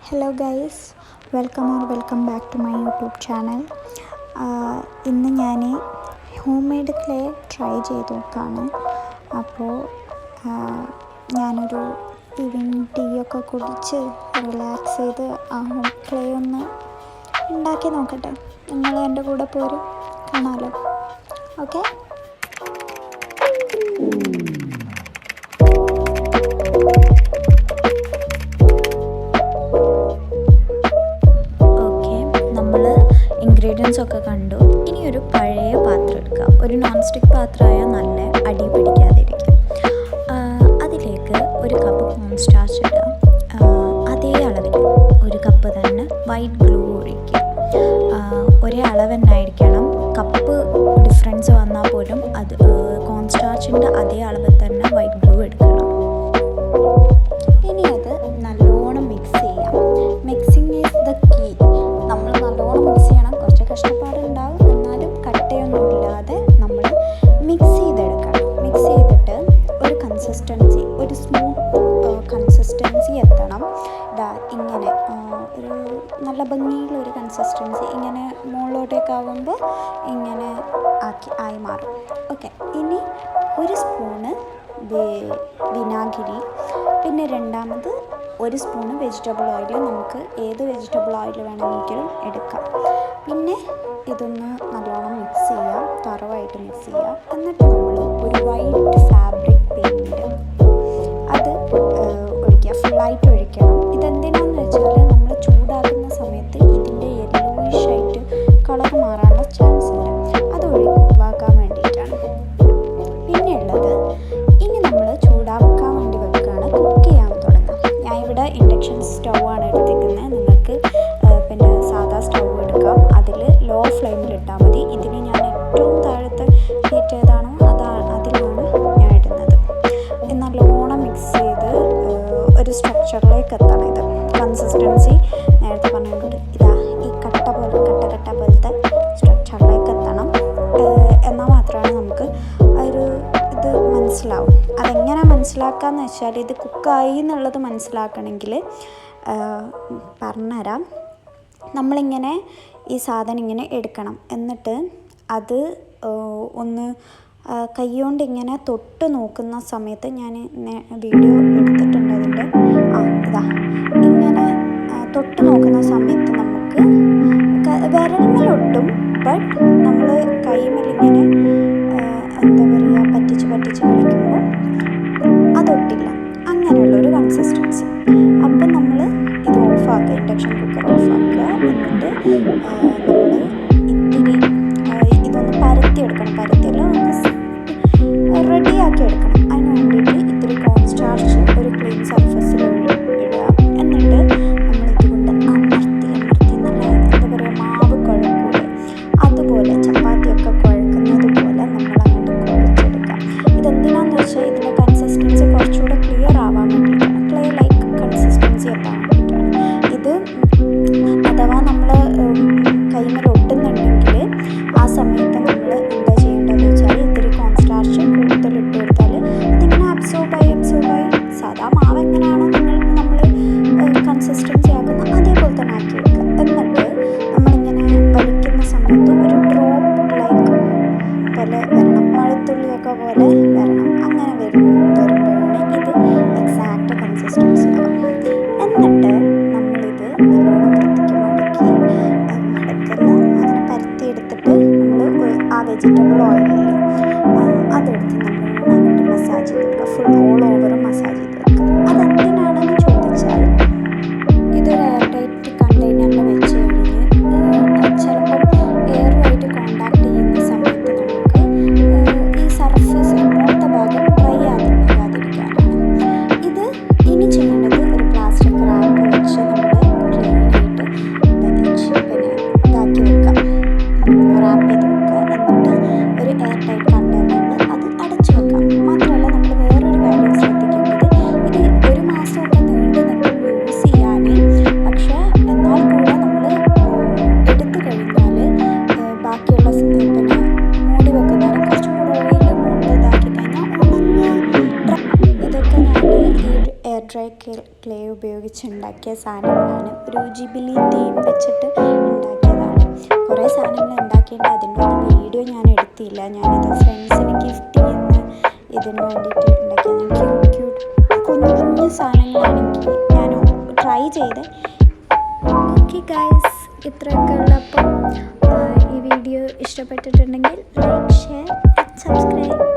Hello guys, welcome back to my YouTube channel. ഇന്ന് ഞാൻ home made clay try ചെയ്ത് നോക്കുകയാണ്. അപ്പോൾ ഞാനൊരു ഈവനിങ് ടീ ഒക്കെ കുടിച്ച് റിലാക്സ് ചെയ്ത് ആ ഹോം ക്ലേ ഒന്ന് ഉണ്ടാക്കി നോക്കട്ടെ. നിങ്ങൾ എൻ്റെ കൂടെ പോരും, കാണാമല്ലോ. ഓക്കെ. ഇൻഗ്രീഡിയൻസ് ഒക്കെ കണ്ടു. ഇനി ഒരു പഴയ പാത്രം എടുക്കുക. ഒരു നോൺ സ്റ്റിക്ക് പാത്രമായാൽ നല്ല അടി പിടിക്കാതിരിക്കും. അതിലേക്ക് ഒരു കപ്പ് കോൺ സ്റ്റാർച്ച് ഇടുക. അതേ അളവിൽ ഒരു കപ്പ് തന്നെ വൈറ്റ് ഗ്ലൂ ഒഴിക്കുക. ഒരേ അളവ് തന്നെ ആയിരിക്കണം. കപ്പ് ഡിഫറൻസ് വന്നാൽ പോലും അത് കോൺ സ്റ്റാർച്ചിൻ്റെ അതേ അളവിൽ തന്നെ വൈറ്റ് ഗ്ലൂ എടുക്കണം. ഇനി അത് നല്ലോണം മിക്സ് ചെയ്യാം. Mixing is the key. നമ്മൾ നല്ലോണം മിക്സ് ചെയ്യണം. കുറച്ച് കഷ്ടപ്പാടുണ്ടാകും, എന്നാലും കട്ടയൊന്നും ഇല്ലാതെ നമ്മൾ മിക്സ് ചെയ്തെടുക്കണം. മിക്സ് ചെയ്തിട്ട് ഒരു കൺസിസ്റ്റൻസി, ഒരു സ്മൂത്ത് കൺസിസ്റ്റൻസി എത്തണം. ഇങ്ങനെ ഒരു നല്ല ഭംഗിയുള്ള ഒരു കൺസിസ്റ്റൻസി, ഇങ്ങനെ മുകളിലോട്ടേക്കാവുമ്പോൾ ഇങ്ങനെ ആയി മാറും. ഓക്കെ. ഇനി ഒരു സ്പൂണ് വിനാഗിരി, പിന്നെ രണ്ടാമത് ഒരു സ്പൂണ് വെജിറ്റബിൾ ഓയിൽ. നമുക്ക് ഏത് വെജിറ്റബിൾ ഓയിൽ വേണമെങ്കിലും എടുക്കാം. പിന്നെ ഇതൊന്ന് നല്ലോണം മിക്സ് ചെയ്യാം, തറവായിട്ട് മിക്സ് ചെയ്യാം. എന്നിട്ട് നമ്മൾ ഒരു വൈറ്റ് ഫാബ്രിക് പെയിൻറ്റ് അത് ഒഴിക്കുക, ഫുള്ളായിട്ട് ഒഴിക്കണം. ഇതെന്തിനാണെന്ന് വെച്ചാൽ നമ്മൾ ചൂടാക്കുന്ന സമയത്ത് ഇതിൻ്റെ യെല്ലോയിഷ് ആയിട്ട് കളർ മാറാനുള്ള ചാൻസ് ഉണ്ട്. അത് ഒഴിവാക്കാൻ വേണ്ടിയിട്ടാണ്. പിന്നെയുള്ളത്, ഇനി നമ്മൾ ചൂടാക്കാൻ വേണ്ടി വെക്കുകയാണ്, കുക്ക് ചെയ്യാൻ തുടങ്ങാം. ഞാൻ ഇവിടെ ഇൻഡക്ഷൻ സ്റ്റൗ ആണ് എടുത്തിരിക്കുന്നത്. നിങ്ങൾക്ക് പിന്നെ സാധാ സ്റ്റൗ എടുക്കാം. അതിൽ ലോ ഫ്ലെയിമിലിട്ടാൽ മതി. ഇതിന് ഞാൻ ഏറ്റവും താഴത്തെ ഹീറ്റ് ഏതാണോ അതിലാണ് ഞാൻ ഇടുന്നത്. നല്ലോണം മിക്സ് ചെയ്ത് ഒരു സ്ട്രക്ചറിലേക്ക് എത്തണം. ഇത് കൺസിസ്റ്റൻസി നേരത്തെ പറഞ്ഞിട്ടുണ്ട്. ഈ കട്ട പോലത്തെ സ്ട്രക്ചറിലേക്ക് എത്തണം. എന്നാൽ മാത്രമാണ് നമുക്ക് ഇത് മനസ്സിലാവും. അതെങ്ങനെ മനസ്സിലാക്കാമെന്ന് വെച്ചാൽ, ഇത് കുക്കായി എന്നുള്ളത് മനസ്സിലാക്കണമെങ്കിൽ പറഞ്ഞുതരാം. നമ്മളിങ്ങനെ ഈ സാധനം ഇങ്ങനെ എടുക്കണം. എന്നിട്ട് അത് ഒന്ന് കൈകൊണ്ട് ഇങ്ങനെ തൊട്ട് നോക്കുന്ന സമയത്ത്, ഞാൻ വീഡിയോ എടുത്തിട്ടുണ്ട് അതിൻ്റെ, ഇങ്ങനെ തൊട്ട് നോക്കുന്ന സമയത്ത് നമുക്ക് വിരലിലൊട്ടും, ബട്ട് നമ്മൾ കൈമേലിങ്ങനെ എന്താ പറയുക, പറ്റിച്ച് കളിക്കുമ്പോൾ അതൊട്ടില്ല. അങ്ങനെയുള്ളൊരു കൺസിസ്റ്റൻസി. അപ്പം നമ്മൾ ഇത് ഓഫാക്കുക, ഇൻഡക്ഷൻ കുക്കർ ഓഫാക്കുക. എന്നിട്ട് നമ്മൾ ഇത്തിരി ഇതൊന്ന് പരത്തിയെടുക്കണം. പരത്തിയല്ല, ഒന്ന് റെഡിയാക്കി എടുക്കണം. അതിന് വേണ്ടിയിട്ട് ഇത്തിരി കോൺ സ്റ്റാർച്ച് ഒരു ക്ലീൻ സർഫസിൽ ഇടുക. എന്നിട്ട് നമ്മൾ ഇതുകൊണ്ട് അമർത്തി നല്ല എന്താ പറയുക, മാവ് കുഴക്കൂലെ അതുപോലെ, ചപ്പാത്തിയൊക്കെ കുഴക്കുന്നത് പോലെ നമ്മളങ്ങോട്ട് കുഴച്ചെടുക്കാം. ഇതെന്തിനാണെന്ന് വെച്ചാൽ ഇതിൻ്റെ കൺസിസ്റ്റൻസി കുറച്ചുകൂടെ ക്ലിയർ ആവാൻ വേണ്ടിയിട്ടാണ്, ക്ലേ ലൈക്ക് കൺസിസ്റ്റൻസി എത്താൻ വേണ്ടിയിട്ടാണ്. ഇത് അഥവാ നമ്മൾ കൈമേൽ ഒട്ടുന്നുണ്ടെങ്കിൽ ആ സമയത്ത് നമ്മൾ എന്താ ചെയ്യേണ്ടതെന്ന് വെച്ചാൽ, ഇത്തിരി കോൺ സ്റ്റാർച്ച് കൂടുതൽ ഇട്ട് കൊടുത്താൽ ഇതിങ്ങനെ അബ്സോർബായി സാധാ മാവ് എങ്ങനെയാണോ നമ്മൾ കൺസിസ്റ്റൻസി ആക്കുന്നത് അതേപോലെ തന്നെ ആക്കി എടുക്കുക. എന്നിട്ട് നമ്മളിങ്ങനെ വലിക്കുന്ന സമയത്ത് ഒരു ഡ്രോപ്പ് ലൈക്ക് പോലെ വരണം, മഴത്തുള്ളിയൊക്കെ പോലെ വരണം. അങ്ങനെ വരുമ്പോഴാണ് ഇത് എക്സാക്റ്റ് കൺസിസ്റ്റൻസി ആവും. എന്നിട്ട് നമ്മളിത് നല്ലോണം വൃത്തിക്ക് അങ്ങനെ പരത്തിയെടുത്തിട്ട് നമ്മൾ ആ വെജിറ്റബിൾ ഓയിലിൽ അതെടുത്ത് നല്ലോണം അങ്ങോട്ട് മസാജ് ചെയ്ത് വെക്കുക. ഫുൾ ഓൾ ഓവർ മസാജ് ചെയ്ത് വെക്കുക. അതെന്തിനാണെന്ന് ചോദിച്ചാൽ, ഇതൊരു എയർ ടൈറ്റ് കണ്ടെയ്നറിൽ വെച്ച് കഴിഞ്ഞ് ചിലപ്പം എയറുമായിട്ട് കോണ്ടാക്ട് ചെയ്യുന്ന സമയത്ത് നമുക്ക് ഈ സർഫസ് മൂത്ത ഭാഗം ഡ്രൈ ആകാതിരിക്കാനാണ്. ഇത് ഇനി ചെയ്യേണ്ടത്, ഒരു പ്ലാസ്റ്റിക് റാപ്പ് വെച്ച് നമ്മൾ ക്ലീനായിട്ട് പിന്നെ ഇതാക്കി വെക്കാം, റാപ്പ് ചെയ്ത് വെക്കുക. എന്നിട്ട് ഒരു ഉണ്ടാക്കിയ സാധനങ്ങളാണ്. ഒരു ജിബിലി തീം വെച്ചിട്ട് ഉണ്ടാക്കിയതാണ്. കുറേ സാധനങ്ങൾ ഉണ്ടാക്കിയിട്ട് അതിൻ്റെ ഒന്നും വീഡിയോ ഞാൻ എടുത്തില്ല. ഞാനിത് ഫ്രണ്ട്സിന് ഗിഫ്റ്റ് ചെയ്യുന്ന ഇതിന് വേണ്ടിയിട്ട് ഉണ്ടാക്കിയത്. ക്യൂട്ട് ക്യൂട്ട് കുഞ്ഞു കുഞ്ഞു സാധനങ്ങളാണെങ്കിൽ ഞാൻ ട്രൈ ചെയ്ത്. ഓക്കെ ഗൈസ്, ഇത്രയൊക്കെ ഉള്ളപ്പോൾ ഈ വീഡിയോ ഇഷ്ടപ്പെട്ടിട്ടുണ്ടെങ്കിൽ ലൈക്ക്, ഷെയർ ആൻഡ് സബ്സ്ക്രൈബ്.